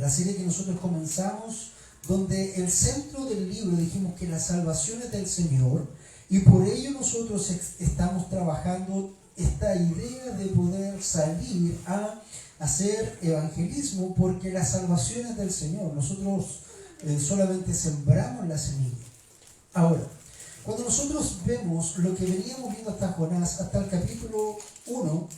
la serie que nosotros comenzamos, donde el centro del libro dijimos que la salvación es del Señor, y por ello nosotros estamos trabajando esta idea de poder salir a hacer evangelismo, porque la salvación es del Señor. Nosotros solamente sembramos la semilla. Ahora, cuando nosotros vemos lo que veníamos viendo hasta Jonás, hasta el capítulo 1,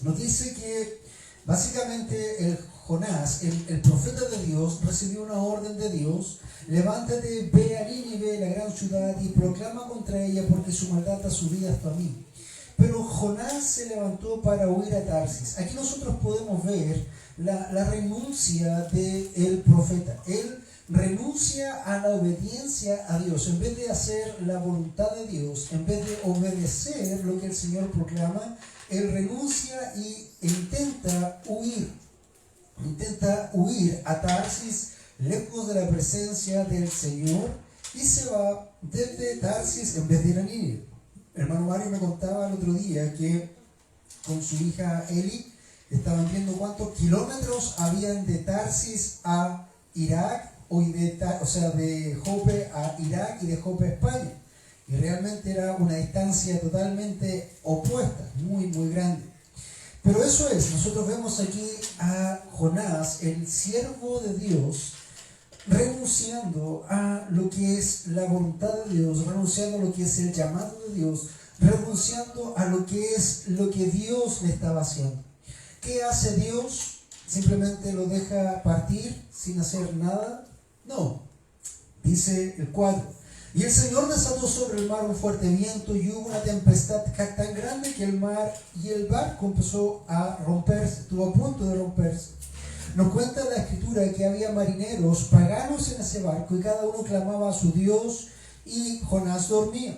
nos dice que básicamente el Jonás, el profeta de Dios, recibió una orden de Dios: levántate, ve a Nínive, la gran ciudad, y proclama contra ella, porque su maldad ha subido hasta mí. Pero Jonás se levantó para huir a Tarsis. Aquí nosotros podemos ver la renuncia del profeta. Él renuncia a la obediencia a Dios. En vez de hacer la voluntad de Dios, en vez de obedecer lo que el Señor proclama, él renuncia y intenta huir a Tarsis, lejos de la presencia del Señor, y se va desde Tarsis en vez de ir a Nínive. Hermano Mario me contaba el otro día que con su hija Eli estaban viendo cuántos kilómetros habían de Tarsis a Irak, de Jope a Irak y de Jope a España. Y realmente era una distancia totalmente opuesta, muy, muy grande. Pero eso es, nosotros vemos aquí a Jonás, el siervo de Dios, renunciando a lo que es la voluntad de Dios, renunciando a lo que es el llamado de Dios, renunciando a lo que es lo que Dios le estaba haciendo. ¿Qué hace Dios? ¿Simplemente lo deja partir sin hacer nada? No. Dice el 4. Y el Señor desató sobre el mar un fuerte viento, y hubo una tempestad tan grande que el mar y el barco empezó a romperse, estuvo a punto de romperse. Nos cuenta la Escritura que había marineros paganos en ese barco, y cada uno clamaba a su Dios, y Jonás dormía.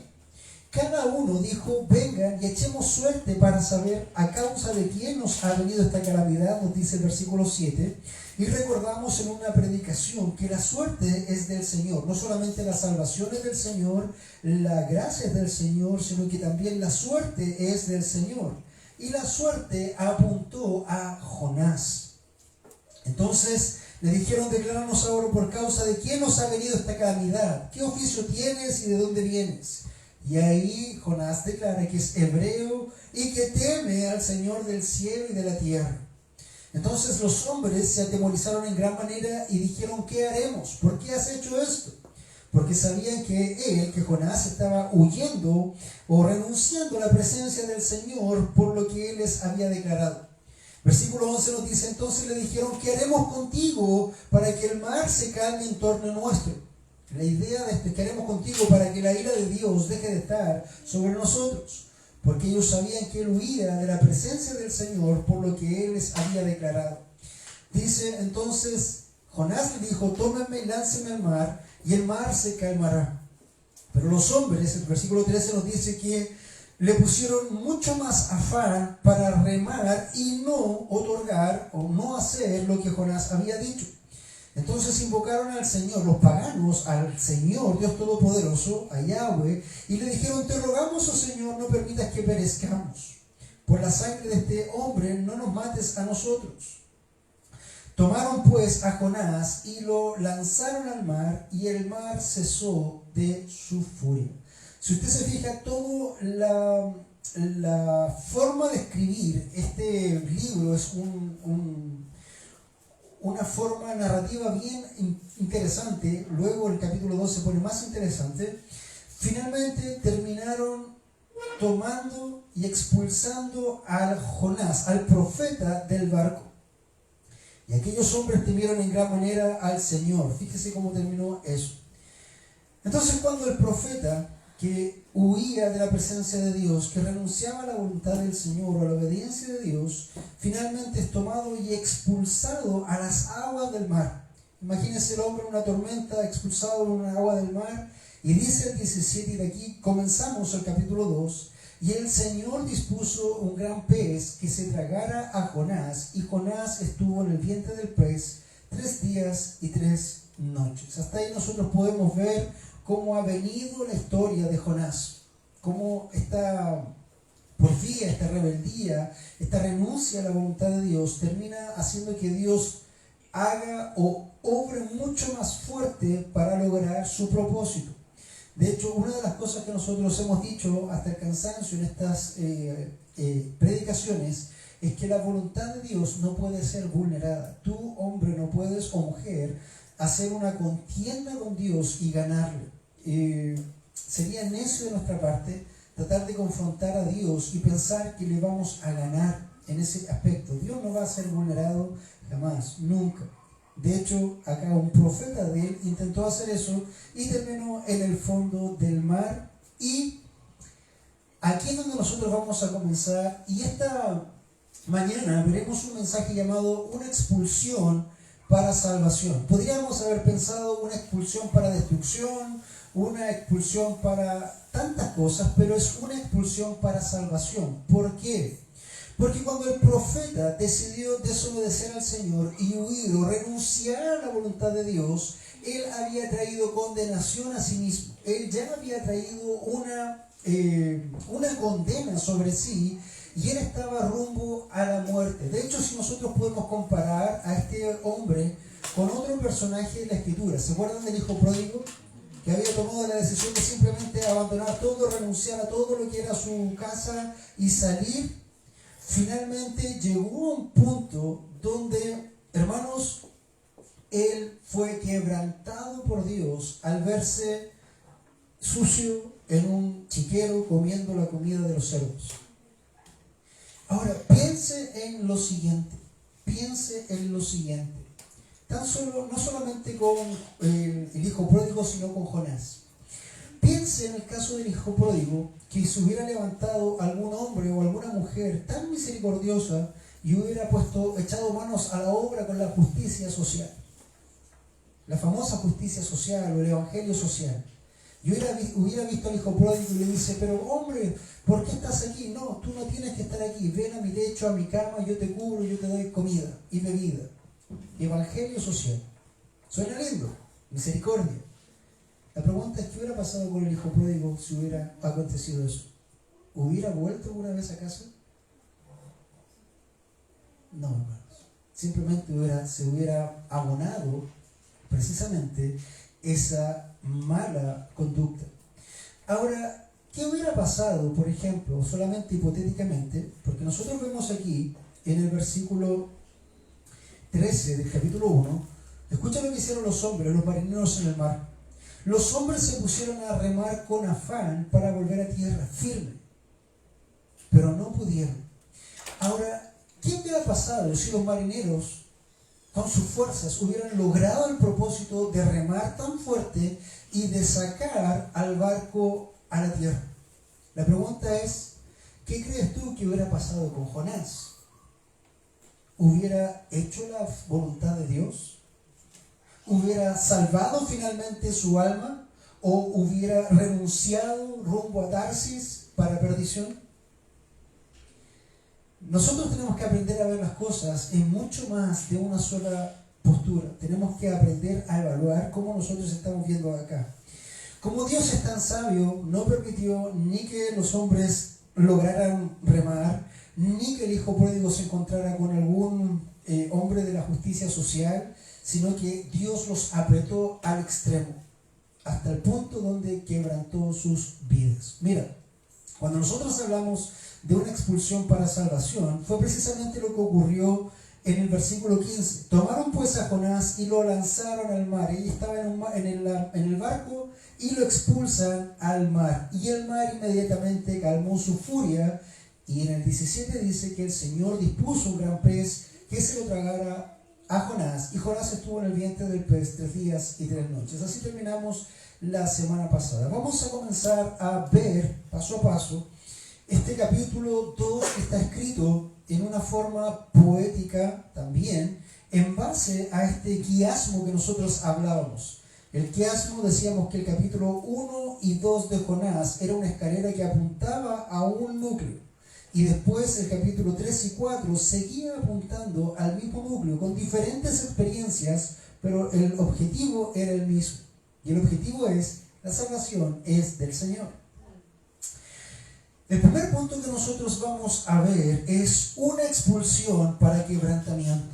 Cada uno dijo: vengan y echemos suerte para saber a causa de quién nos ha venido esta calamidad, nos dice el versículo 7. Y recordamos en una predicación que la suerte es del Señor. No solamente la salvación es del Señor, la gracia es del Señor, sino que también la suerte es del Señor. Y la suerte apuntó a Jonás. Entonces le dijeron: decláranos ahora por causa de quién nos ha venido esta calamidad. ¿Qué oficio tienes y de dónde vienes? Y ahí Jonás declara que es hebreo y que teme al Señor del cielo y de la tierra. Entonces los hombres se atemorizaron en gran manera y dijeron: ¿qué haremos? ¿Por qué has hecho esto? Porque sabían que Jonás, estaba huyendo o renunciando a la presencia del Señor por lo que él les había declarado. Versículo 11 nos dice: entonces le dijeron: ¿qué haremos contigo para que el mar se calme en torno nuestro? La idea de esto: ¿qué haremos contigo para que la ira de Dios deje de estar sobre nosotros? Porque ellos sabían que él huía de la presencia del Señor por lo que él les había declarado. Dice entonces Jonás le dijo: tómenme y láncenme al mar, y el mar se calmará. Pero los hombres, el versículo 13 nos dice que le pusieron mucho más afán para remar y no otorgar o no hacer lo que Jonás había dicho. Entonces invocaron al Señor, los paganos, al Señor Dios Todopoderoso, a Yahweh, y le dijeron: te rogamos, oh Señor, no permitas que perezcamos. Por la sangre de este hombre no nos mates a nosotros. Tomaron pues a Jonás y lo lanzaron al mar, y el mar cesó de su furia. Si usted se fija, toda la forma de escribir este libro es una forma narrativa bien interesante. Luego el capítulo 2 se pone más interesante. Finalmente terminaron tomando y expulsando al Jonás, al profeta del barco. Y aquellos hombres temieron en gran manera al Señor. Fíjese cómo terminó eso. Entonces, cuando el profeta, que huía de la presencia de Dios, que renunciaba a la voluntad del Señor o a la obediencia de Dios, finalmente es tomado y expulsado a las aguas del mar. Imagínense el hombre en una tormenta, expulsado en una agua del mar. Y dice el 17, y de aquí comenzamos el capítulo 2, y el Señor dispuso un gran pez que se tragara a Jonás, y Jonás estuvo en el vientre del pez 3 días y 3 noches. Hasta ahí nosotros podemos ver cómo ha venido la historia de Jonás, cómo esta porfía, esta rebeldía, esta renuncia a la voluntad de Dios termina haciendo que Dios haga o obre mucho más fuerte para lograr su propósito. De hecho, una de las cosas que nosotros hemos dicho hasta el cansancio en estas predicaciones es que la voluntad de Dios no puede ser vulnerada. Tú, hombre, no puedes, o mujer, hacer una contienda con Dios y ganarle. Sería necio de nuestra parte tratar de confrontar a Dios y pensar que le vamos a ganar en ese aspecto. Dios no va a ser vulnerado jamás, nunca. De hecho, acá un profeta de él intentó hacer eso y terminó en el fondo del mar. Y aquí es donde nosotros vamos a comenzar. Y esta mañana veremos un mensaje llamado una expulsión para salvación. Podríamos haber pensado una expulsión para destrucción, una expulsión para tantas cosas, pero es una expulsión para salvación. ¿Por qué? Porque cuando el profeta decidió desobedecer al Señor y huir o renunciar a la voluntad de Dios, él había traído condenación a sí mismo. Él ya había traído una condena sobre sí y él estaba rumbo a la muerte. De hecho, si nosotros podemos comparar a este hombre con otro personaje de la Escritura, ¿se acuerdan del hijo pródigo? Que había tomado la decisión de simplemente abandonar todo, renunciar a todo lo que era su casa y salir. Finalmente llegó a un punto donde, hermanos, él fue quebrantado por Dios al verse sucio en un chiquero comiendo la comida de los cerdos. Ahora, piense en lo siguiente. No solamente con el hijo pródigo, sino con Jonás. Piense en el caso del hijo pródigo, que se hubiera levantado algún hombre o alguna mujer tan misericordiosa y hubiera echado manos a la obra con la justicia social. La famosa justicia social o el evangelio social. Y hubiera visto al hijo pródigo y le dice, pero hombre, ¿por qué estás aquí? No, tú no tienes que estar aquí. Ven a mi lecho, a mi cama, yo te cubro, yo te doy comida y bebida. Evangelio social. Suena lindo, misericordia. La pregunta es, ¿qué hubiera pasado con el hijo pródigo si hubiera acontecido eso? ¿Hubiera vuelto alguna vez a casa? No, hermanos. Simplemente se hubiera abonado precisamente esa mala conducta. Ahora, ¿qué hubiera pasado, por ejemplo, solamente hipotéticamente? Porque nosotros vemos aquí, en el versículo 13 del capítulo 1, escucha lo que hicieron los hombres, los marineros en el mar. Los hombres se pusieron a remar con afán para volver a tierra firme, pero no pudieron. Ahora, ¿qué hubiera pasado si los marineros, con sus fuerzas, hubieran logrado el propósito de remar tan fuerte y de sacar al barco a la tierra? La pregunta es, ¿qué crees tú que hubiera pasado con Jonás? ¿Hubiera hecho la voluntad de Dios? ¿Hubiera salvado finalmente su alma? ¿O hubiera renunciado rumbo a Tarsis para perdición? Nosotros tenemos que aprender a ver las cosas en mucho más de una sola postura. Tenemos que aprender a evaluar cómo nosotros estamos viendo acá. Como Dios es tan sabio, no permitió ni que los hombres lograran remar, ni que el hijo pródigo se encontrara con algún hombre de la justicia social, sino que Dios los apretó al extremo, hasta el punto donde quebrantó sus vidas. Mira, cuando nosotros hablamos de una expulsión para salvación, fue precisamente lo que ocurrió en el versículo 15. Tomaron pues a Jonás y lo lanzaron al mar. Él estaba en el barco y lo expulsan al mar. Y el mar inmediatamente calmó su furia. Y en el 17 dice que el Señor dispuso un gran pez que se lo tragara a Jonás. Y Jonás estuvo en el vientre del pez 3 días y 3 noches. Así terminamos la semana pasada. Vamos a comenzar a ver paso a paso. Este capítulo 2 está escrito en una forma poética también, en base a este quiasmo que nosotros hablábamos. El quiasmo, decíamos que el capítulo 1 y 2 de Jonás era una escalera que apuntaba a un núcleo. Y después el capítulo 3 y 4 seguía apuntando al mismo núcleo, con diferentes experiencias, pero el objetivo era el mismo. Y el objetivo es, la salvación es del Señor. El primer punto que nosotros vamos a ver es una expulsión para quebrantamiento.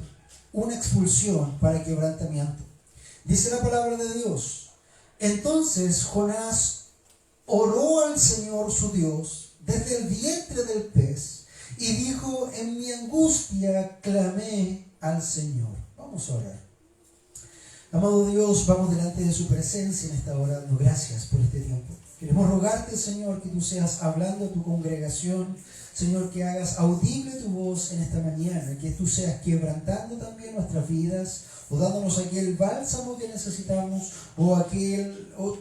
una expulsión para quebrantamiento. Dice la palabra de Dios. Entonces Jonás oró al Señor su Dios desde el vientre del pez y dijo: en mi angustia clamé al Señor. Vamos a orar. Amado Dios, vamos delante de su presencia en esta hora, dando gracias por este tiempo. Queremos rogarte, Señor, que tú seas hablando a tu congregación, Señor, que hagas audible tu voz en esta mañana, que tú seas quebrantando también nuestras vidas, o dándonos aquel bálsamo que necesitamos, o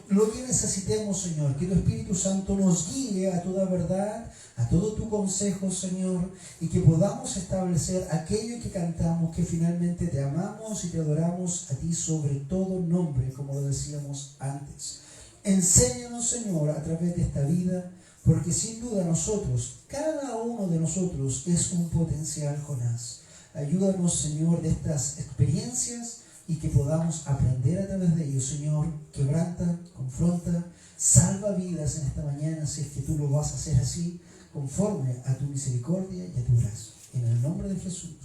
lo que necesitemos, Señor. Que tu Espíritu Santo nos guíe a toda verdad, a todo tu consejo, Señor, y que podamos establecer aquello que cantamos, que finalmente te amamos y te adoramos a ti sobre todo nombre, como lo decíamos antes. Enséñanos, Señor, a través de esta vida, porque sin duda nosotros, cada uno de nosotros es un potencial Jonás. Ayúdanos, Señor, de estas experiencias y que podamos aprender a través de ellos, Señor. Quebranta, confronta, salva vidas en esta mañana, si es que tú lo vas a hacer así, conforme a tu misericordia y a tu gracia. En el nombre de Jesús.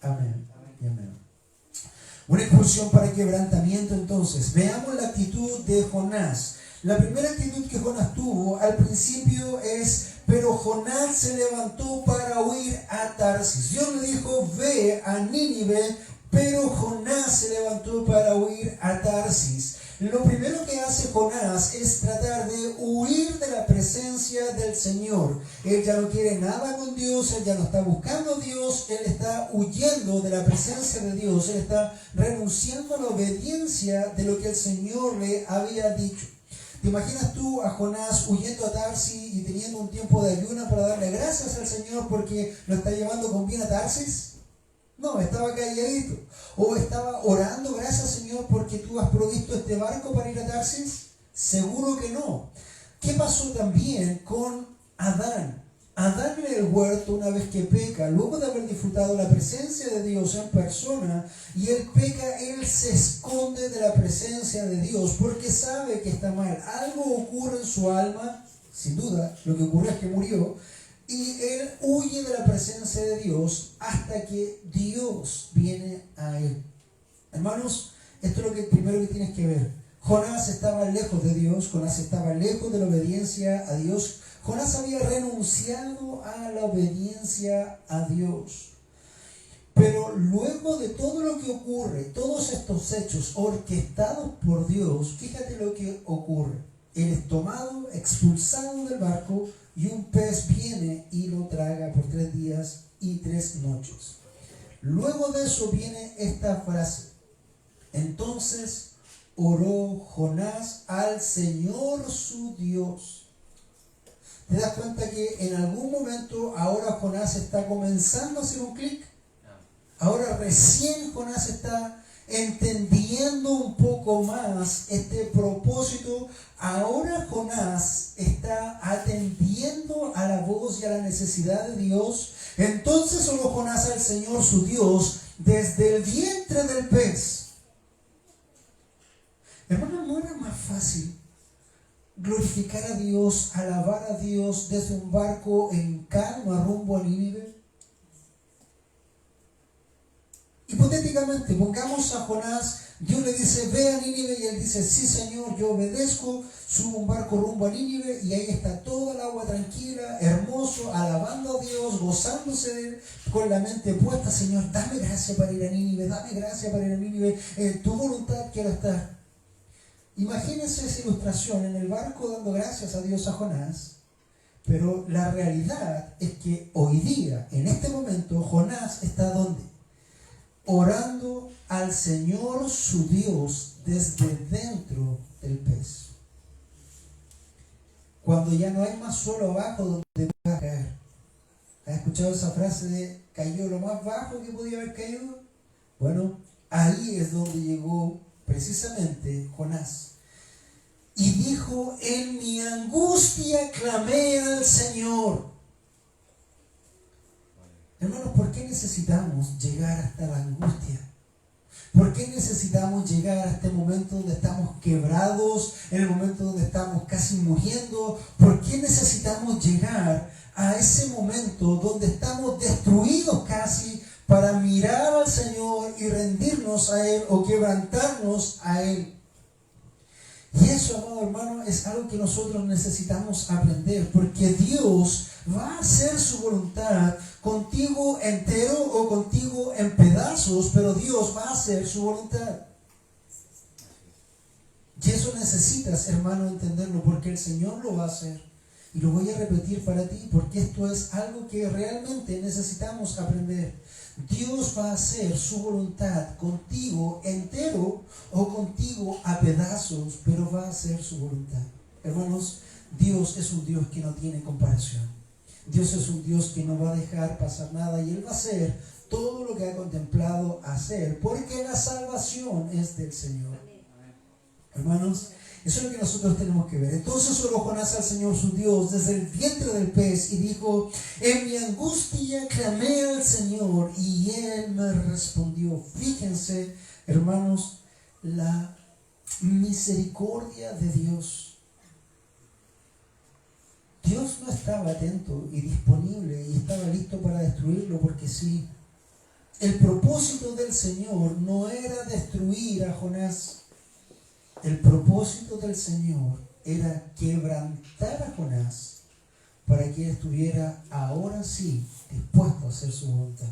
Amén y amén. Una expulsión para quebrantamiento, entonces. Veamos la actitud de Jonás. La primera actitud que Jonás tuvo al principio es: pero Jonás se levantó para huir a Tarsis. Dios le dijo: ve a Nínive, pero Jonás se levantó para huir a Tarsis. Lo primero que hace Jonás es tratar de huir de la presencia del Señor. Él ya no quiere nada con Dios, él ya no está buscando a Dios, él está huyendo de la presencia de Dios, él está renunciando a la obediencia de lo que el Señor le había dicho. ¿Te imaginas tú a Jonás huyendo a Tarsis y teniendo un tiempo de ayuno para darle gracias al Señor porque lo está llevando con bien a Tarsis? No, estaba calladito. O estaba orando: gracias, Señor, porque tú has provisto este barco para ir a Tarsis. Seguro que no. ¿Qué pasó también con Adán? Adán en el huerto, una vez que peca, luego de haber disfrutado la presencia de Dios en persona, y él peca, él se esconde de la presencia de Dios porque sabe que está mal. Algo ocurre en su alma, sin duda, lo que ocurre es que murió, y él huye de la presencia de Dios hasta que Dios viene a él. Hermanos, esto es lo que primero que tienes que ver. Jonás estaba lejos de Dios, Jonás estaba lejos de la obediencia a Dios. Jonás había renunciado a la obediencia a Dios. Pero luego de todo lo que ocurre, todos estos hechos orquestados por Dios, fíjate lo que ocurre. Él es tomado, expulsado del barco, y un pez viene y lo traga por 3 días y 3 noches. Luego de eso viene esta frase: entonces oró Jonás al Señor su Dios. ¿Te das cuenta que en algún momento ahora Jonás está comenzando a hacer un clic? Ahora recién Jonás está entendiendo un poco más este propósito. Ahora Jonás está atendiendo a la voz y a la necesidad de Dios. Entonces oró Jonás al Señor su Dios desde el vientre del pez. Hermano, ¿no era más fácil glorificar a Dios, alabar a Dios desde un barco en calma rumbo a Nínive? Hipotéticamente, pongamos a Jonás, Dios le dice: ve a Nínive, y él dice: sí, Señor, yo obedezco, subo un barco rumbo a Nínive, y ahí está toda el agua tranquila, hermoso, alabando a Dios, gozándose de él, con la mente puesta: Señor, dame gracia para ir a Nínive, dame gracia para ir a Nínive, en tu voluntad quiero estar. Imagínense esa ilustración, en el barco dando gracias a Dios a Jonás. Pero la realidad es que hoy día, en este momento, Jonás está ¿dónde? Orando al Señor su Dios desde dentro del pez. Cuando ya no hay más suelo abajo donde va a caer. ¿Has escuchado esa frase de cayó lo más bajo que podía haber caído? Bueno, ahí es donde llegó precisamente Jonás. Y dijo: en mi angustia clamé al Señor. Hermanos, ¿por qué necesitamos llegar hasta la angustia? ¿Por qué necesitamos llegar a este momento donde estamos quebrados, en el momento donde estamos casi muriendo? ¿Por qué necesitamos llegar a ese momento donde estamos destruidos casi, para mirar al Señor y y rendirnos a Él o quebrantarnos a Él. Y eso, amado hermano, es algo que nosotros necesitamos aprender, porque Dios va a hacer su voluntad contigo entero o contigo en pedazos, pero Dios va a hacer su voluntad. Y eso necesitas, hermano, entenderlo, porque el Señor lo va a hacer. Y lo voy a repetir para ti, porque esto es algo que realmente necesitamos aprender. Dios va a hacer su voluntad contigo entero o contigo a pedazos, pero va a hacer su voluntad. Hermanos, Dios es un Dios que no tiene comparación. Dios es un Dios que no va a dejar pasar nada y Él va a hacer todo lo que ha contemplado hacer, porque la salvación es del Señor. Hermanos, eso es lo que nosotros tenemos que ver. Entonces oró Jonás al Señor su Dios desde el vientre del pez y dijo: en mi angustia clamé al Señor y Él me respondió. Fíjense, hermanos, la misericordia de Dios. Dios no estaba atento y disponible y estaba listo para destruirlo porque sí. El propósito del Señor no era destruir a Jonás. El propósito del Señor era quebrantar a Jonás para que él estuviera ahora sí dispuesto a hacer su voluntad.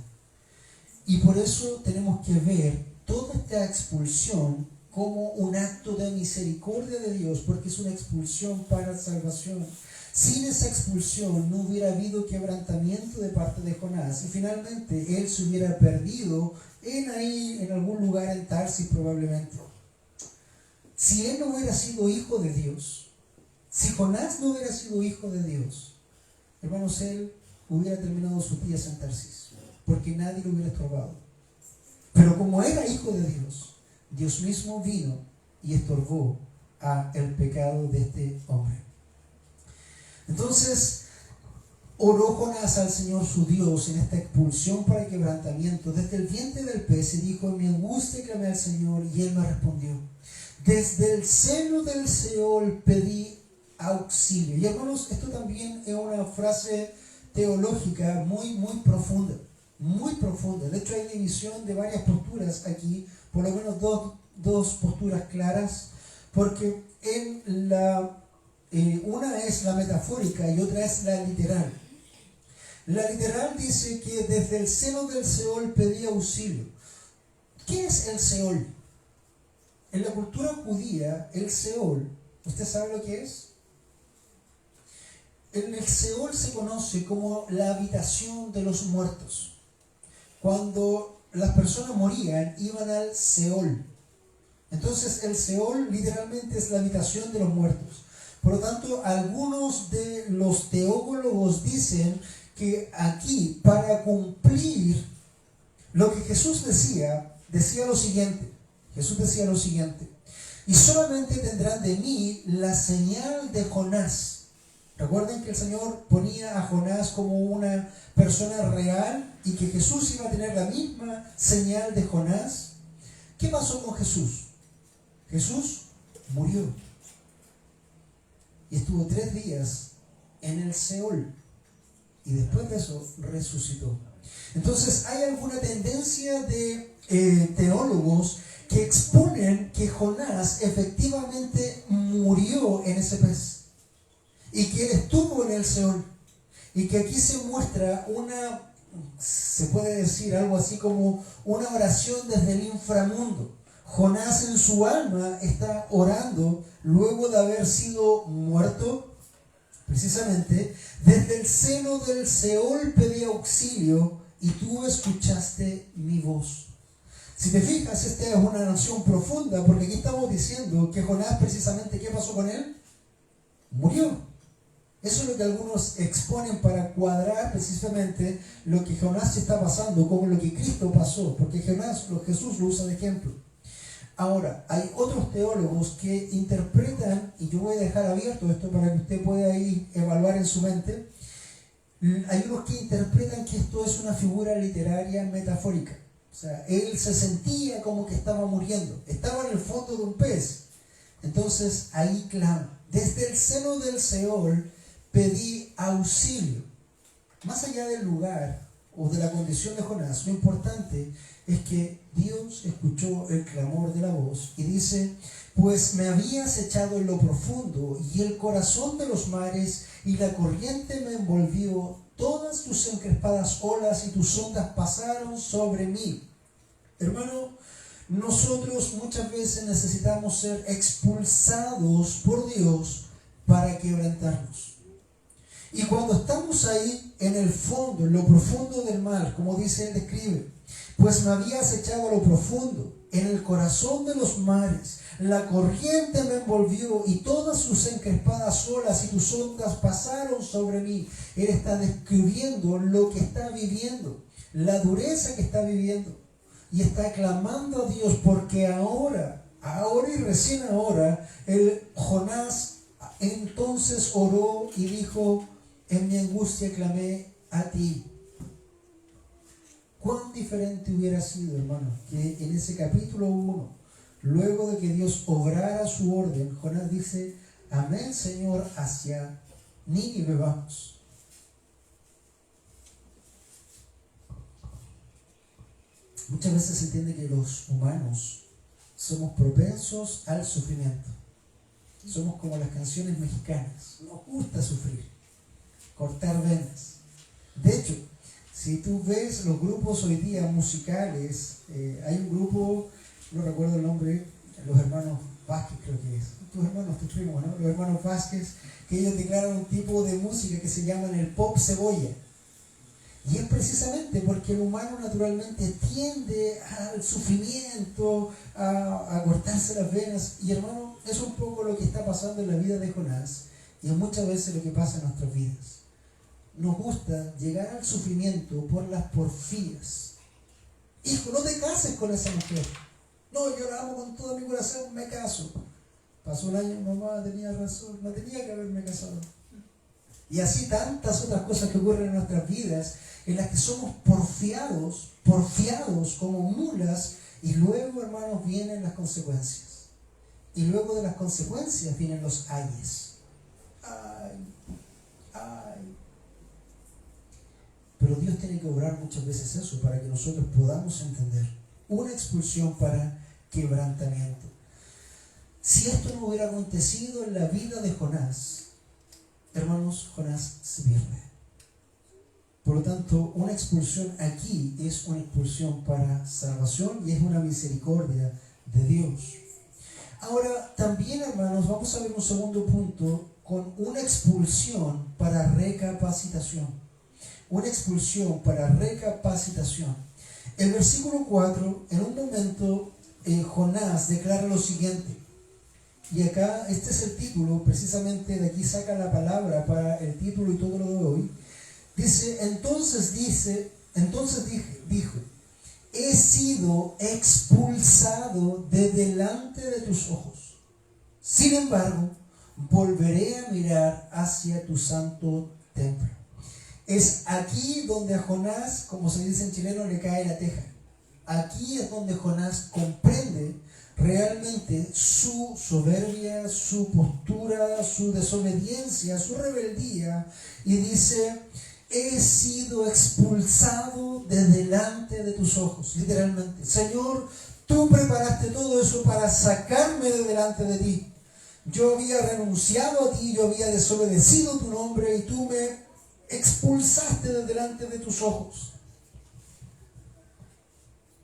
Y por eso tenemos que ver toda esta expulsión como un acto de misericordia de Dios, porque es una expulsión para salvación. Sin esa expulsión no hubiera habido quebrantamiento de parte de Jonás y finalmente él se hubiera perdido en algún lugar en Tarsis probablemente. Si él no hubiera sido hijo de Dios, si Jonás no hubiera sido hijo de Dios, hermanos, él hubiera terminado sus días en Tarsis, porque nadie lo hubiera estorbado. Pero como era hijo de Dios, Dios mismo vino y estorbó el pecado de este hombre. Entonces, oró Jonás al Señor su Dios en esta expulsión para quebrantamiento desde el vientre del pez y dijo: en mi angustia clamé al Señor y Él me respondió. Desde el seno del Seol pedí auxilio. Y hermanos, esto también es una frase teológica muy profunda, muy profunda. De hecho, hay división de varias posturas aquí, por lo menos dos posturas claras, porque una es la metafórica y otra es la literal. La literal dice que desde el seno del Seol pedí auxilio. ¿Qué es el Seol? En la cultura judía, el Seol, ¿usted sabe lo que es? En el Seol se conoce como la habitación de los muertos. Cuando las personas morían, iban al Seol. Entonces, el Seol literalmente es la habitación de los muertos. Por lo tanto, algunos de los teólogos dicen que aquí, para cumplir lo que Jesús decía lo siguiente. Jesús decía lo siguiente: y solamente tendrán de mí la señal de Jonás. Recuerden que el Señor ponía a Jonás como una persona real y que Jesús iba a tener la misma señal de Jonás. ¿Qué pasó con Jesús? Jesús murió y estuvo 3 días en el Seol y después de eso resucitó. Entonces hay alguna tendencia de teólogos que exponen que Jonás efectivamente murió en ese pez y que él estuvo en el Seol y que aquí se muestra se puede decir algo así como una oración desde el inframundo. Jonás en su alma está orando luego de haber sido muerto. Precisamente desde el seno del Seol pedí auxilio y tú escuchaste mi voz. Si te fijas, esta es una noción profunda, porque aquí estamos diciendo que Jonás precisamente, ¿qué pasó con él? Murió. Eso es lo que algunos exponen para cuadrar precisamente lo que Jonás está pasando, como lo que Cristo pasó, porque Jesús lo usa de ejemplo. Ahora, hay otros teólogos que interpretan, y yo voy a dejar abierto esto para que usted pueda ahí evaluar en su mente, hay unos que interpretan que esto es una figura literaria metafórica. O sea, él se sentía como que estaba muriendo, estaba en el fondo de un pez. Entonces ahí clama: desde el seno del Seol pedí auxilio. Más allá del lugar, o de la condición de Jonás, lo importante es que Dios escuchó el clamor de la voz y dice: pues me habías echado en lo profundo y el corazón de los mares y la corriente me envolvió, todas tus encrespadas olas y tus ondas pasaron sobre mí. Hermano, nosotros muchas veces necesitamos ser expulsados por Dios para quebrantarnos. Y cuando estamos ahí en el fondo, en lo profundo del mar, como dice él, describe: pues me habías echado a lo profundo, en el corazón de los mares, la corriente me envolvió y todas sus encrespadas olas y tus ondas pasaron sobre mí. Él está describiendo lo que está viviendo, la dureza que está viviendo, y está clamando a Dios porque ahora y recién ahora, el Jonás entonces oró y dijo: en mi angustia clamé a ti. ¿Cuán diferente hubiera sido, hermano, que en ese capítulo 1, luego de que Dios obrara su orden, Jonás dice: amén, Señor, hacia Nínive vamos? Muchas veces se entiende que los humanos somos propensos al sufrimiento. Somos como las canciones mexicanas. Nos gusta sufrir, cortar venas. De hecho, si tú ves los grupos hoy día musicales, hay un grupo, no recuerdo el nombre, los hermanos Vázquez creo que es, tus primos, ¿no? Los hermanos Vázquez, que ellos declaran un tipo de música que se llama el pop cebolla. Y es precisamente porque el humano naturalmente tiende al sufrimiento, a cortarse las venas. Y hermano, es un poco lo que está pasando en la vida de Jonás y muchas veces lo que pasa en nuestras vidas. Nos gusta llegar al sufrimiento por las porfías. Hijo, no te cases con esa mujer. No, yo la amo con todo mi corazón, me caso. Pasó un año, mamá tenía razón, no tenía que haberme casado. Y así tantas otras cosas que ocurren en nuestras vidas, en las que somos porfiados como mulas, y luego, hermanos, vienen las consecuencias. Y luego de las consecuencias vienen los ayes. Ay. Pero Dios tiene que obrar muchas veces eso para que nosotros podamos entender. Una expulsión para quebrantamiento. Si esto no hubiera acontecido en la vida de Jonás, hermanos, Jonás se pierde. Por lo tanto, una expulsión aquí es una expulsión para salvación y es una misericordia de Dios. Ahora, también, hermanos, vamos a ver un segundo punto con una expulsión para recapacitación. Una expulsión para recapacitación. El versículo 4, en un momento, Jonás declara lo siguiente. Y acá, este es el título, precisamente de aquí saca la palabra para el título y todo lo de hoy. Dice, entonces dijo, he sido expulsado de delante de tus ojos. Sin embargo, volveré a mirar hacia tu santo templo. Es aquí donde a Jonás, como se dice en chileno, le cae la teja. Aquí es donde Jonás comprende realmente su soberbia, su postura, su desobediencia, su rebeldía, y dice, he sido expulsado de delante de tus ojos, literalmente. Señor, tú preparaste todo eso para sacarme de delante de ti. Yo había renunciado a ti, yo había desobedecido tu nombre y tú me expulsaste de delante de tus ojos.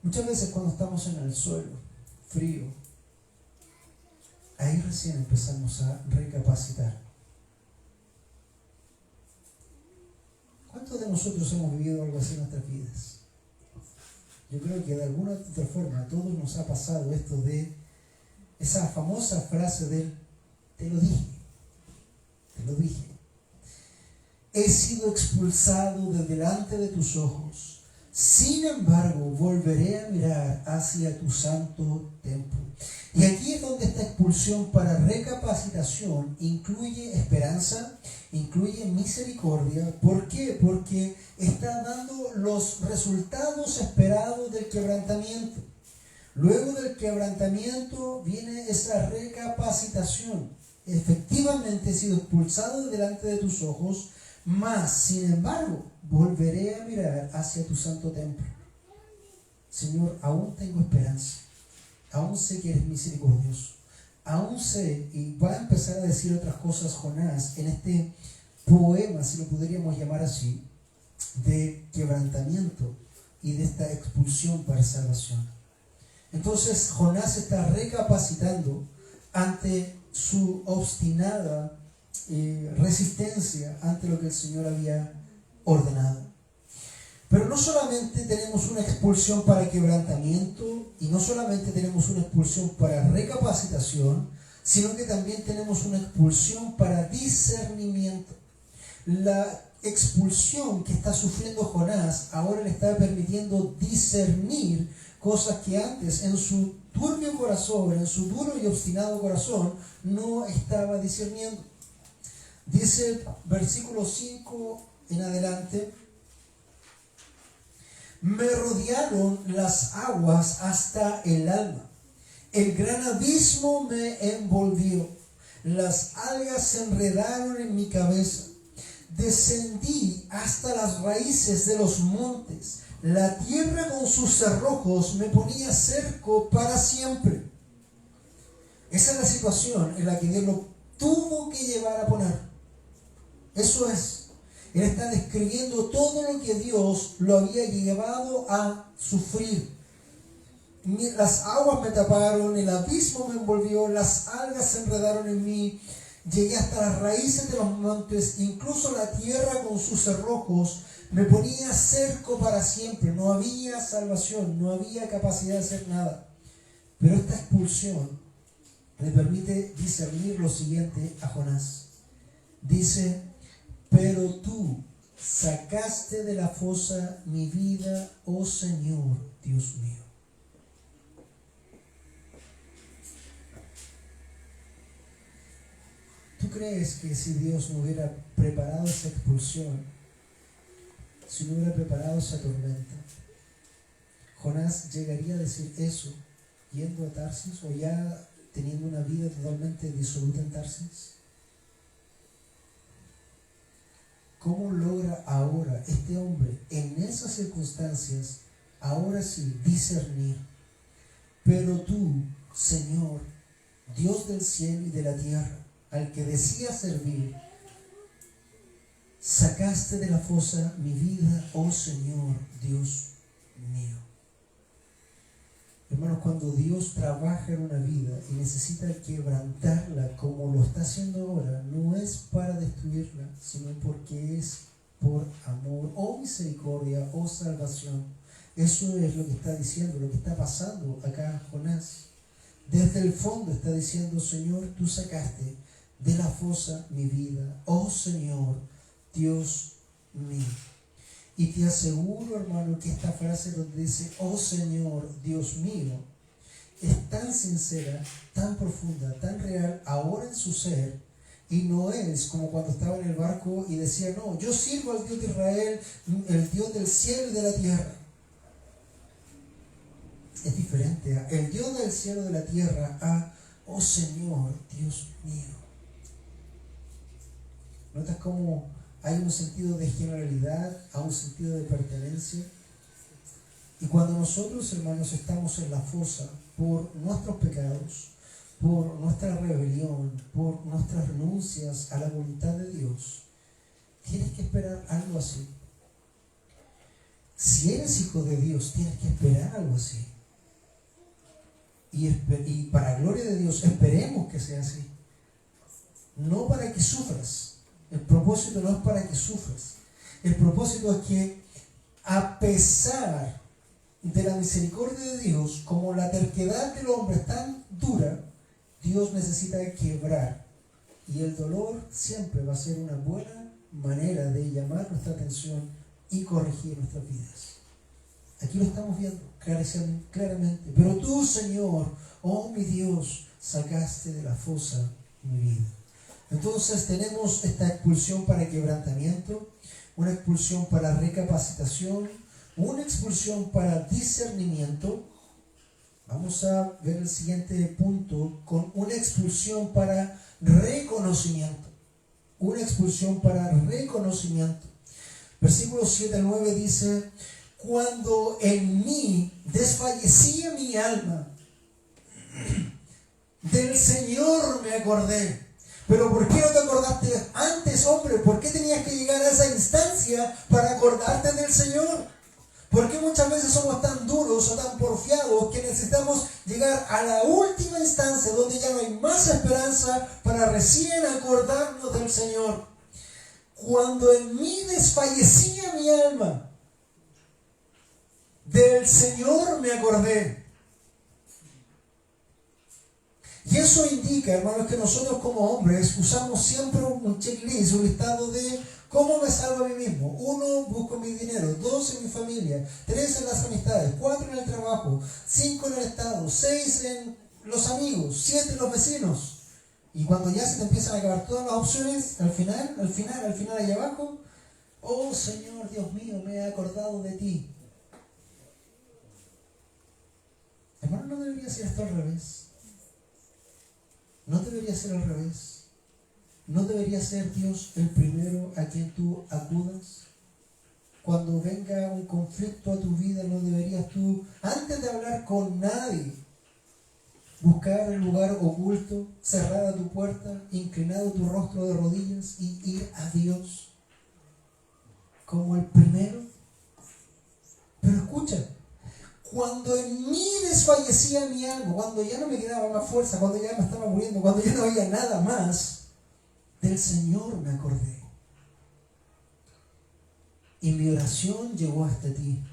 Muchas veces cuando estamos en el suelo, frío, ahí recién empezamos a recapacitar. ¿Cuántos de nosotros hemos vivido algo así en nuestras vidas? Yo creo que de alguna u otra forma a todos nos ha pasado esto de esa famosa frase del te lo dije. He sido expulsado de delante de tus ojos. Sin embargo, volveré a mirar hacia tu santo templo. Y aquí es donde esta expulsión para recapacitación incluye esperanza, incluye misericordia. ¿Por qué? Porque está dando los resultados esperados del quebrantamiento. Luego del quebrantamiento viene esa recapacitación. Efectivamente he sido expulsado de delante de tus ojos, Mas, sin embargo, volveré a mirar hacia tu santo templo. Señor, aún tengo esperanza. Aún sé que eres misericordioso. Aún sé, y va a empezar a decir otras cosas Jonás en este poema, si lo podríamos llamar así, de quebrantamiento y de esta expulsión para salvación. Entonces Jonás está recapacitando ante su obstinada resistencia ante lo que el Señor había ordenado. Pero no solamente tenemos una expulsión para quebrantamiento y no solamente tenemos una expulsión para recapacitación, sino que también tenemos una expulsión para discernimiento. La expulsión que está sufriendo Jonás ahora le está permitiendo discernir cosas que antes en su turbio corazón, en su duro y obstinado corazón, no estaba discerniendo. Dice versículo 5 en adelante: me rodearon las aguas hasta el alma, el gran abismo me envolvió, las algas se enredaron en mi cabeza, descendí hasta las raíces de los montes, la tierra con sus cerrojos me ponía cerco para siempre. Esa es la situación en la que Dios lo tuvo que llevar a poner. Eso es. Él está describiendo todo lo que Dios lo había llevado a sufrir. Las aguas me taparon, el abismo me envolvió, las algas se enredaron en mí, llegué hasta las raíces de los montes, incluso la tierra con sus cerrojos me ponía cerco para siempre. No había salvación, no había capacidad de hacer nada. Pero esta expulsión le permite discernir lo siguiente a Jonás. Dice: pero tú sacaste de la fosa mi vida, oh Señor, Dios mío. ¿Tú crees que si Dios no hubiera preparado esa expulsión, si no hubiera preparado esa tormenta, Jonás llegaría a decir eso yendo a Tarsis o ya teniendo una vida totalmente disoluta en Tarsis? ¿Cómo logra ahora este hombre, en esas circunstancias, ahora sí discernir? Pero tú, Señor, Dios del cielo y de la tierra, al que decía servir, sacaste de la fosa mi vida, oh Señor, Dios mío. Hermanos, cuando Dios trabaja en una vida y necesita quebrantarla como lo está haciendo ahora, no es para destruirla, sino porque es por amor o misericordia o salvación. Eso es lo que está diciendo, lo que está pasando acá Jonás. Desde el fondo está diciendo: Señor, tú sacaste de la fosa mi vida, oh Señor, Dios mío. Y te aseguro, hermano, que esta frase donde dice, oh Señor, Dios mío, es tan sincera, tan profunda, tan real ahora en su ser, y no es como cuando estaba en el barco y decía, no, yo sirvo al Dios de Israel, el Dios del cielo y de la tierra. Es diferente a el Dios del cielo y de la tierra, a, oh Señor, Dios mío. ¿Notas cómo hay un sentido de generalidad, a un sentido de pertenencia? Y cuando nosotros, hermanos, estamos en la fosa por nuestros pecados, por nuestra rebelión, por nuestras renuncias a la voluntad de Dios, tienes que esperar algo así. Si eres hijo de Dios, tienes que esperar algo así. Y para gloria de Dios, esperemos que sea así. No para que sufras. El propósito no es para que sufras. El propósito es que, a pesar de la misericordia de Dios, como la terquedad del hombre es tan dura, Dios necesita quebrar. Y el dolor siempre va a ser una buena manera de llamar nuestra atención y corregir nuestras vidas. Aquí lo estamos viendo claramente. Pero tú, Señor, oh mi Dios, sacaste de la fosa mi vida. Entonces tenemos esta expulsión para quebrantamiento, una expulsión para recapacitación, una expulsión para discernimiento. Vamos a ver el siguiente punto con una expulsión para reconocimiento. una expulsión para reconocimiento. Versículos 7 al 9 dice: cuando en mí desfallecía mi alma, del Señor me acordé. Pero ¿por qué no te acordaste antes, hombre? ¿Por qué tenías que llegar a esa instancia para acordarte del Señor? ¿Por qué muchas veces somos tan duros o tan porfiados que necesitamos llegar a la última instancia donde ya no hay más esperanza para recién acordarnos del Señor? Cuando en mí desfallecía mi alma, del Señor me acordé. Y eso indica, hermanos, que nosotros como hombres usamos siempre un checklist, un listado de cómo me salvo a mí mismo. 1, busco mi dinero. 2, en mi familia. 3, en las amistades. 4, en el trabajo. 5, en el Estado. 6, en los amigos. 7, en los vecinos. Y cuando ya se te empiezan a acabar todas las opciones, al final, allá abajo, oh Señor Dios mío, me he acordado de ti. Hermano, no debería ser esto al revés. No debería ser al revés. No debería ser Dios el primero a quien tú acudas. Cuando venga un conflicto a tu vida, no deberías tú, antes de hablar con nadie, buscar el lugar oculto, cerrada tu puerta, inclinado tu rostro de rodillas y ir a Dios como el primero. Pero escucha, cuando en mí desfallecía mi alma, cuando ya no me quedaba más fuerza, cuando ya me estaba muriendo, cuando ya no había nada más, del Señor me acordé. Y mi oración llegó hasta ti,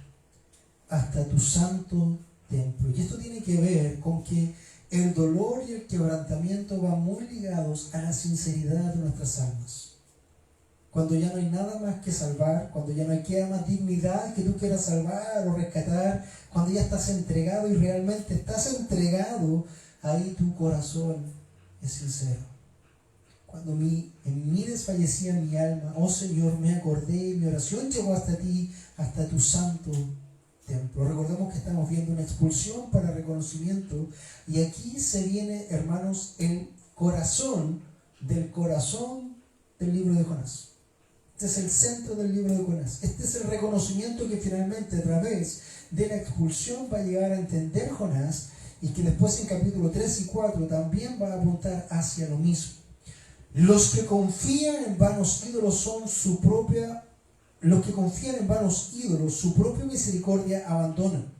hasta tu santo templo. Y esto tiene que ver con que el dolor y el quebrantamiento van muy ligados a la sinceridad de nuestras almas. Cuando ya no hay nada más que salvar, cuando ya no queda más dignidad que tú quieras salvar o rescatar, cuando ya estás entregado y realmente estás entregado, ahí tu corazón es sincero. Cuando en mí desfallecía mi alma, oh Señor, me acordé, mi oración llegó hasta ti, hasta tu santo templo. Recordemos que estamos viendo una expulsión para reconocimiento, y aquí se viene, hermanos, el corazón del libro de Jonás. Este es el centro del libro de Jonás. Este es el reconocimiento que finalmente, a través de la expulsión, va a llegar a entender Jonás, y que después en capítulo 3 y 4 también va a apuntar hacia lo mismo. Los que confían en vanos ídolos su propia misericordia abandonan.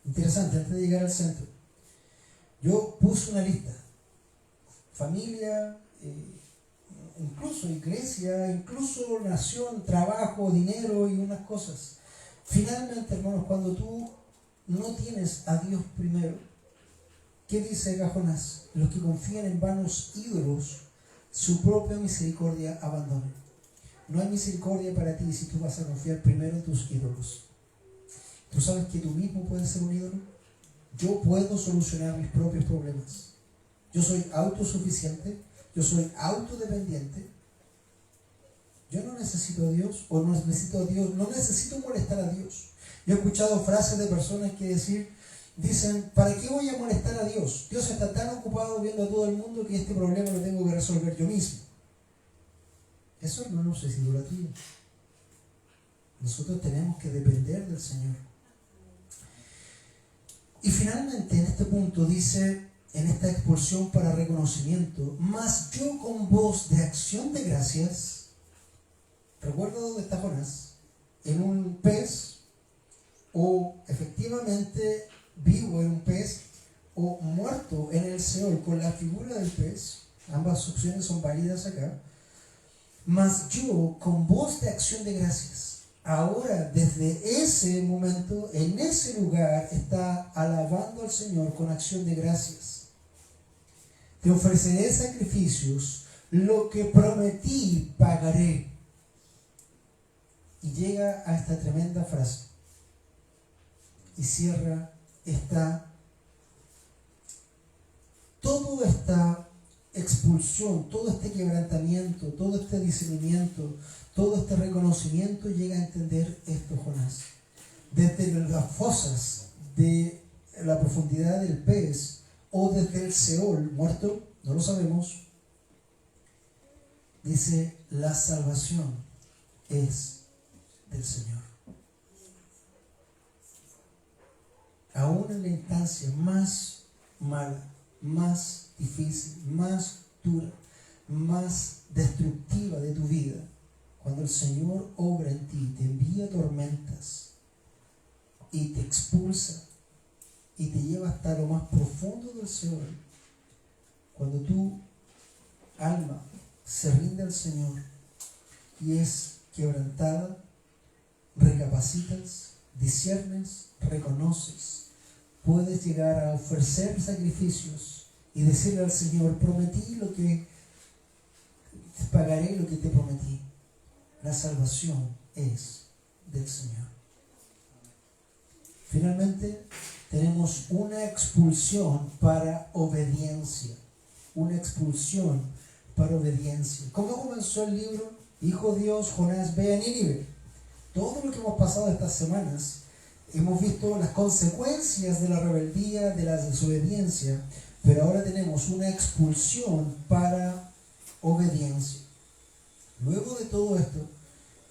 Interesante, antes de llegar al centro, yo puse una lista: familia, incluso iglesia, incluso nación, trabajo, dinero y unas cosas. Finalmente, hermanos, cuando tú no tienes a Dios primero, ¿qué dice Jonás? Los que confían en vanos ídolos, su propia misericordia abandonan. No hay misericordia para ti si tú vas a confiar primero en tus ídolos. ¿Tú sabes que tú mismo puedes ser un ídolo? Yo puedo solucionar mis propios problemas. Yo soy autosuficiente. Yo soy autodependiente. Yo no necesito a Dios, no necesito molestar a Dios. Yo he escuchado frases de personas que dicen, ¿para qué voy a molestar a Dios? Dios está tan ocupado viendo a todo el mundo que este problema lo tengo que resolver yo mismo. Eso, hermanos, es idolatría. Nosotros tenemos que depender del Señor. Y finalmente, en este punto dice, en esta expulsión para reconocimiento, mas yo con voz de acción de gracias. ¿Recuerda dónde está Jonás? En un pez, o efectivamente vivo en un pez, o muerto en el Seol con la figura del pez. Ambas opciones son válidas acá. Mas yo con voz de acción de gracias. Ahora, desde ese momento, en ese lugar, está alabando al Señor con acción de gracias. Te ofreceré sacrificios, lo que prometí pagaré. Y llega a esta tremenda frase. Y cierra toda esta expulsión, todo este quebrantamiento, todo este discernimiento, todo este reconocimiento, llega a entender esto Jonás. Desde las fosas de la profundidad del pez, o desde el Seol, muerto, no lo sabemos, Dice, la salvación es del Señor. Aún en la instancia más mala, más difícil, más dura, más destructiva de tu vida, cuando el Señor obra en ti, te envía tormentas y te expulsa y te lleva hasta lo más profundo del Señor, cuando tu alma se rinde al Señor y es quebrantada, recapacitas, disciernes, reconoces, puedes llegar a ofrecer sacrificios y decirle al Señor, prometí lo que pagaré, lo que te prometí. La salvación es del Señor. Finalmente, tenemos una expulsión para obediencia. Una expulsión para obediencia. ¿Cómo comenzó el libro? Dijo Dios, Jonás, ve a Nínive. Todo lo que hemos pasado estas semanas, hemos visto las consecuencias de la rebeldía, de la desobediencia, pero ahora tenemos una expulsión para obediencia. Luego de todo esto,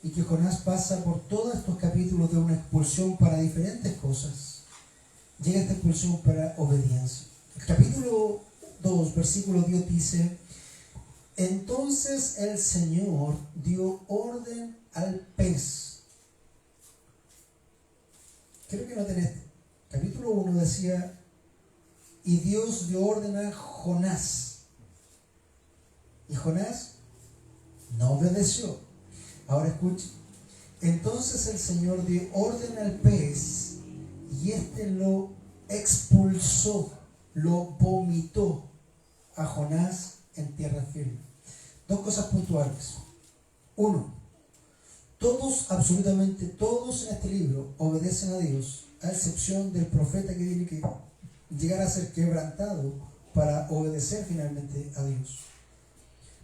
y que Jonás pasa por todos estos capítulos de una expulsión para diferentes cosas, llega esta expulsión para obediencia. El capítulo 2, versículo 10 dice, entonces el Señor dio orden al pez. Creo que no tenés. Capítulo 1 decía, y Dios dio orden a Jonás. Y Jonás no obedeció. Ahora escuche. Entonces el Señor dio orden al pez y éste lo expulsó, lo vomitó a Jonás en tierra firme. Dos cosas puntuales. Uno, todos, absolutamente todos en este libro obedecen a Dios, a excepción del profeta que tiene que llegar a ser quebrantado para obedecer finalmente a Dios.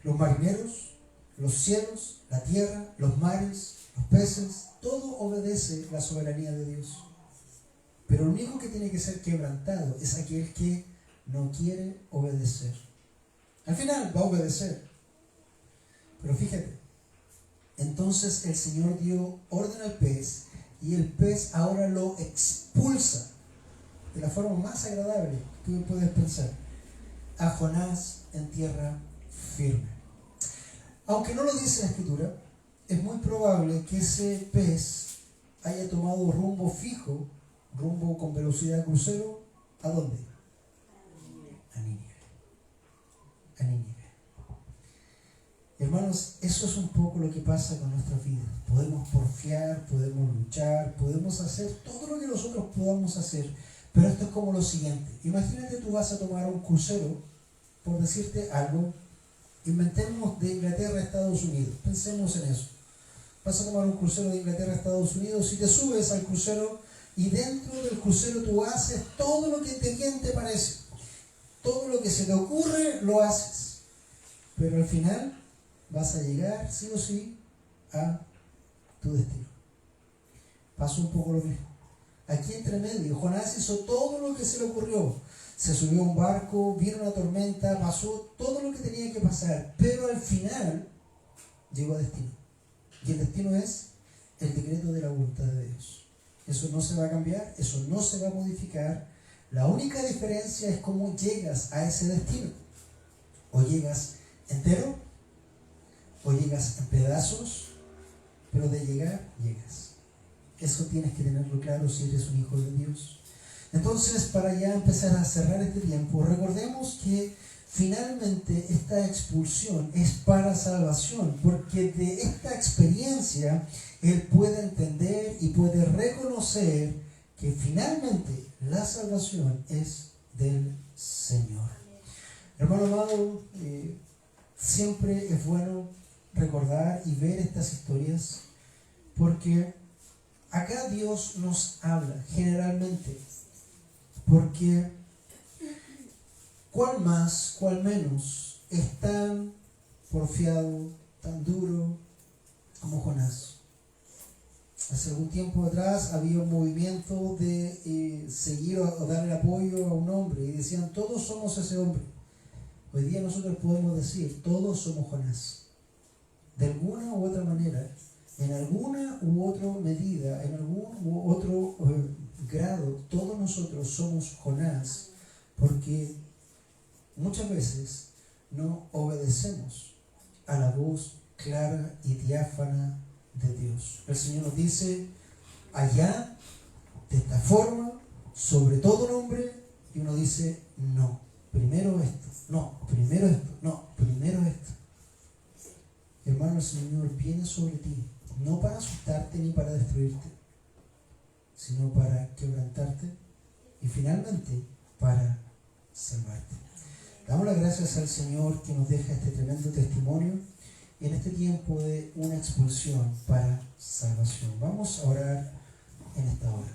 Los marineros, los cielos, la tierra, los mares, los peces, todo obedece la soberanía de Dios. Pero el único que tiene que ser quebrantado es aquel que no quiere obedecer. Al final va a obedecer. Pero fíjate, entonces el Señor dio orden al pez y el pez ahora lo expulsa de la forma más agradable que tú puedes pensar a Jonás en tierra firme. Aunque no lo dice la Escritura, es muy probable que ese pez haya tomado rumbo fijo, rumbo con velocidad crucero, ¿a dónde? A Nínive. A Nínive. Hermanos, eso es un poco lo que pasa con nuestras vidas. Podemos porfiar, podemos luchar, podemos hacer todo lo que nosotros podamos hacer, pero esto es como lo siguiente. Imagínate, tú vas a tomar un crucero, por decirte algo, inventemos de Inglaterra a Estados Unidos, pensemos en eso. Vas a tomar un crucero de Inglaterra a Estados Unidos y te subes al crucero y dentro del crucero tú haces todo lo que bien te parece. Todo lo que se te ocurre lo haces. Pero al final vas a llegar sí o sí a tu destino. Pasó un poco lo mismo. Aquí entre medio, Jonás hizo todo lo que se le ocurrió. Se subió a un barco, vino una tormenta, pasó todo lo que tenía que pasar, pero al final llegó a destino. Y el destino es el decreto de la voluntad de Dios. Eso no se va a cambiar, eso no se va a modificar. La única diferencia es cómo llegas a ese destino. O llegas entero, o llegas en pedazos, pero de llegar, llegas. Eso tienes que tenerlo claro si eres un hijo de Dios. Entonces, para ya empezar a cerrar este tiempo, recordemos que finalmente esta expulsión es para salvación, porque de esta experiencia él puede entender y puede reconocer que finalmente la salvación es del Señor. Hermano amado, siempre es bueno recordar y ver estas historias, porque acá Dios nos habla generalmente, porque cuál más, cuál menos es tan porfiado, tan duro como Jonás. Hace algún tiempo atrás había un movimiento de seguir o darle apoyo a un hombre y decían, todos somos ese hombre. Hoy día nosotros podemos decir, todos somos Jonás. de alguna u otra manera, en alguna u otra medida, en algún u otro grado, todos nosotros somos Jonás, porque muchas veces no obedecemos a la voz clara y diáfana de Dios. El Señor nos dice, allá, de esta forma, sobre todo nombre, y uno dice, no, primero esto, no, primero esto, no, primero esto. Hermano, el Señor viene sobre ti, no para asustarte ni para destruirte, sino para quebrantarte y finalmente para salvarte. Damos las gracias al Señor que nos deja este tremendo testimonio en este tiempo de una expulsión para salvación. Vamos a orar en esta hora.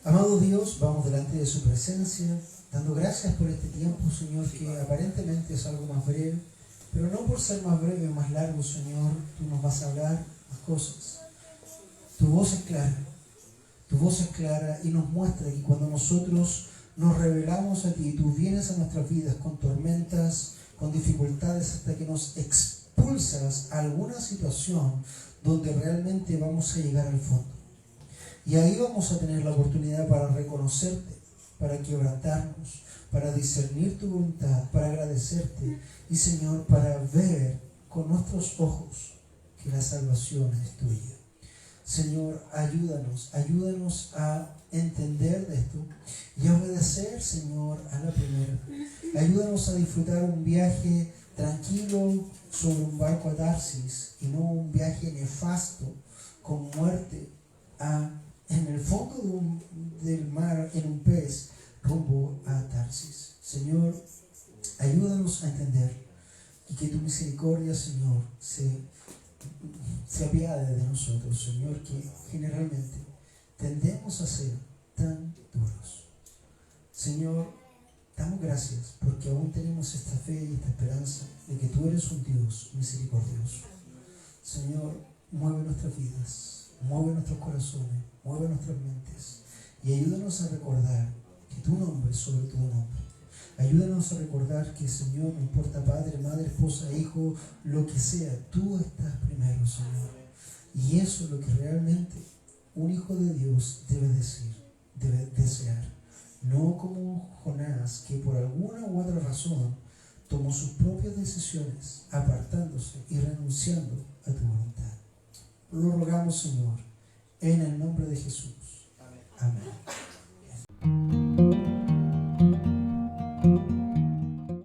Amado Dios, vamos delante de su presencia, dando gracias por este tiempo, Señor, que aparentemente es algo más breve, pero no por ser más breve o más largo, Señor, tú nos vas a hablar las cosas. Tu voz es clara y nos muestra que cuando nosotros nos revelamos a ti, tú vienes a nuestras vidas con tormentas, con dificultades, hasta que nos expulsas a alguna situación donde realmente vamos a llegar al fondo. Y ahí vamos a tener la oportunidad para reconocerte, para quebrantarnos, para discernir tu voluntad, para agradecerte y, Señor, para ver con nuestros ojos que la salvación es tuya. Señor, ayúdanos a entender de esto y a obedecer, Señor, a la primera. Ayúdanos a disfrutar un viaje tranquilo sobre un barco a Tarsis y no un viaje nefasto con muerte en el fondo del mar, en un pez, rumbo a Tarsis. Señor, ayúdanos a entender y que tu misericordia, Señor, se apiade de nosotros, Señor, que generalmente tendemos a ser tan duros. Señor, damos gracias porque aún tenemos esta fe y esta esperanza de que tú eres un Dios misericordioso. Señor, mueve nuestras vidas, mueve nuestros corazones, mueve nuestras mentes y ayúdanos a recordar que tu nombre es sobre todo nombre. Ayúdanos a recordar que, Señor, no importa padre, madre, esposa, hijo, lo que sea, tú estás primero, Señor. Y eso es lo que realmente un hijo de Dios debe decir, debe desear. No como Jonás, que por alguna u otra razón tomó sus propias decisiones, apartándose y renunciando a tu voluntad. Lo rogamos, Señor, en el nombre de Jesús. Amén.